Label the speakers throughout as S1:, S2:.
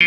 S1: Mais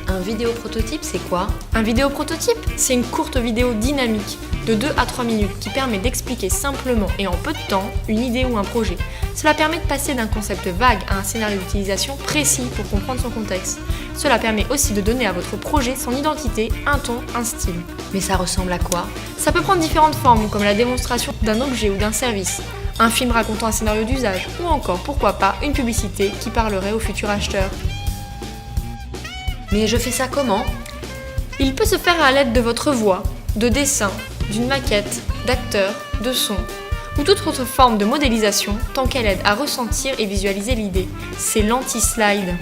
S1: un vidéo prototype, c'est quoi? Un vidéo prototype, c'est une courte vidéo dynamique de 2 à 3 minutes qui permet d'expliquer simplement et en peu de temps une idée ou un projet. Cela permet de passer d'un concept vague à un scénario d'utilisation précis pour comprendre son contexte. Cela permet aussi de donner à votre projet son identité, un ton, un style. Mais ça ressemble à quoi? Ça peut prendre différentes formes comme la démonstration d'un objet ou d'un service, un film racontant un scénario d'usage ou encore, pourquoi pas, une publicité qui parlerait au futur acheteur.
S2: Mais je fais ça comment?
S1: Il peut se faire à l'aide de votre voix, de dessins, d'une maquette, d'acteurs, de sons, ou toute autre forme de modélisation tant qu'elle aide à ressentir et visualiser l'idée. C'est l'anti-slide.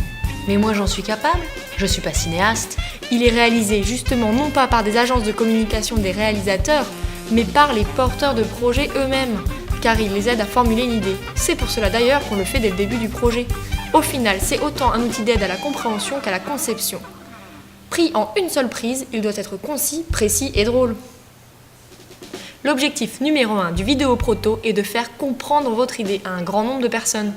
S2: Mais moi j'en suis capable, je suis pas cinéaste.
S1: Il est réalisé justement non pas par des agences de communication des réalisateurs, mais par les porteurs de projets eux-mêmes, car il les aide à formuler une idée. C'est pour cela d'ailleurs qu'on le fait dès le début du projet. Au final, c'est autant un outil d'aide à la compréhension qu'à la conception. Pris en une seule prise, il doit être concis, précis et drôle. L'objectif numéro 1 du vidéo proto est de faire comprendre votre idée à un grand nombre de personnes.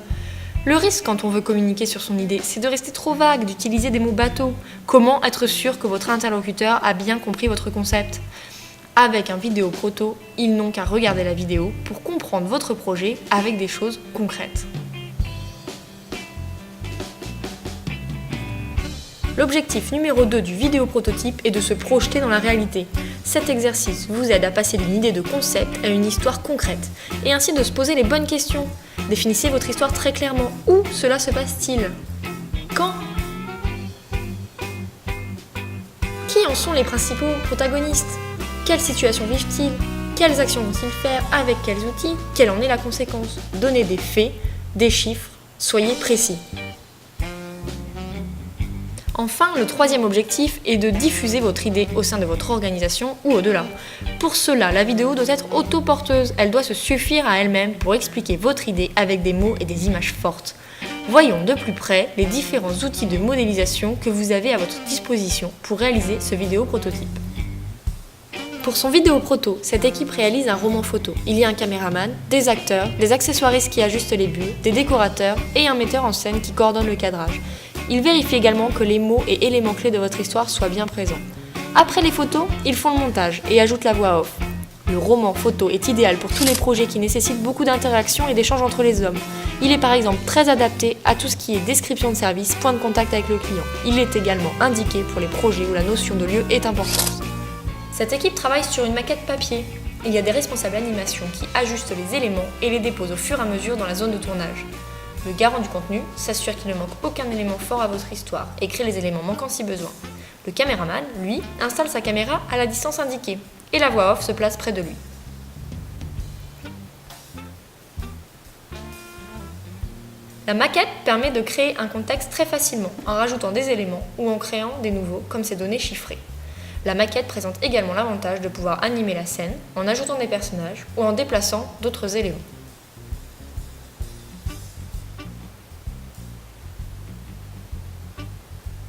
S1: Le risque quand on veut communiquer sur son idée, c'est de rester trop vague, d'utiliser des mots bateaux. Comment être sûr que votre interlocuteur a bien compris votre concept? Avec un vidéo proto, ils n'ont qu'à regarder la vidéo pour comprendre votre projet avec des choses concrètes. L'objectif numéro 2 du vidéo prototype est de se projeter dans la réalité. Cet exercice vous aide à passer d'une idée de concept à une histoire concrète, et ainsi de se poser les bonnes questions. Définissez votre histoire très clairement. Où cela se passe-t-il? Quand? Qui en sont les principaux protagonistes? Quelles situations vivent-ils? Quelles actions vont-ils faire? Avec quels outils? Quelle en est la conséquence? Donnez des faits, des chiffres, soyez précis. Enfin, le troisième objectif est de diffuser votre idée au sein de votre organisation ou au-delà. Pour cela, la vidéo doit être autoporteuse, elle doit se suffire à elle-même pour expliquer votre idée avec des mots et des images fortes. Voyons de plus près les différents outils de modélisation que vous avez à votre disposition pour réaliser ce vidéo prototype. Pour son vidéo proto, cette équipe réalise un roman photo. Il y a un caméraman, des acteurs, des accessoiristes qui ajustent les buts, des décorateurs et un metteur en scène qui coordonne le cadrage. Ils vérifient également que les mots et éléments clés de votre histoire soient bien présents. Après les photos, ils font le montage et ajoutent la voix off. Le roman photo est idéal pour tous les projets qui nécessitent beaucoup d'interaction et d'échanges entre les hommes. Il est par exemple très adapté à tout ce qui est description de service, point de contact avec le client. Il est également indiqué pour les projets où la notion de lieu est importante. Cette équipe travaille sur une maquette papier. Il y a des responsables animation qui ajustent les éléments et les déposent au fur et à mesure dans la zone de tournage. Le garant du contenu s'assure qu'il ne manque aucun élément fort à votre histoire et crée les éléments manquants si besoin. Le caméraman, lui, installe sa caméra à la distance indiquée et la voix off se place près de lui. La maquette permet de créer un contexte très facilement en rajoutant des éléments ou en créant des nouveaux comme ces données chiffrées. La maquette présente également l'avantage de pouvoir animer la scène en ajoutant des personnages ou en déplaçant d'autres éléments.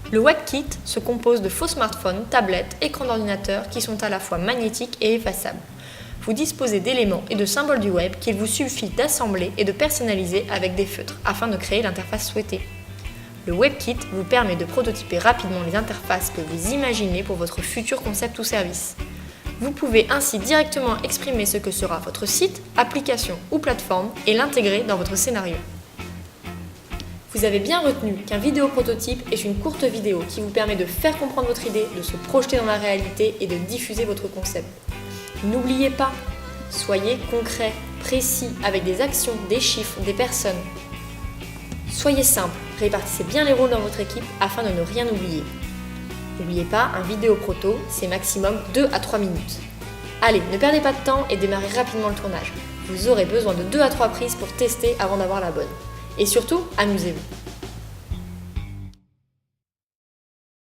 S1: Le WebKit se compose de faux smartphones, tablettes, écrans d'ordinateur qui sont à la fois magnétiques et effaçables. Vous disposez d'éléments et de symboles du web qu'il vous suffit d'assembler et de personnaliser avec des feutres afin de créer l'interface souhaitée. Le WebKit vous permet de prototyper rapidement les interfaces que vous imaginez pour votre futur concept ou service. Vous pouvez ainsi directement exprimer ce que sera votre site, application ou plateforme et l'intégrer dans votre scénario. Vous avez bien retenu qu'un vidéo prototype est une courte vidéo qui vous permet de faire comprendre votre idée, de se projeter dans la réalité et de diffuser votre concept. N'oubliez pas, soyez concret, précis, avec des actions, des chiffres, des personnes. Soyez simple, répartissez bien les rôles dans votre équipe afin de ne rien oublier. N'oubliez pas, un vidéo proto, c'est maximum 2 à 3 minutes. Allez, ne perdez pas de temps et démarrez rapidement le tournage. Vous aurez besoin de 2 à 3 prises pour tester avant d'avoir la bonne. Et surtout, amusez-vous.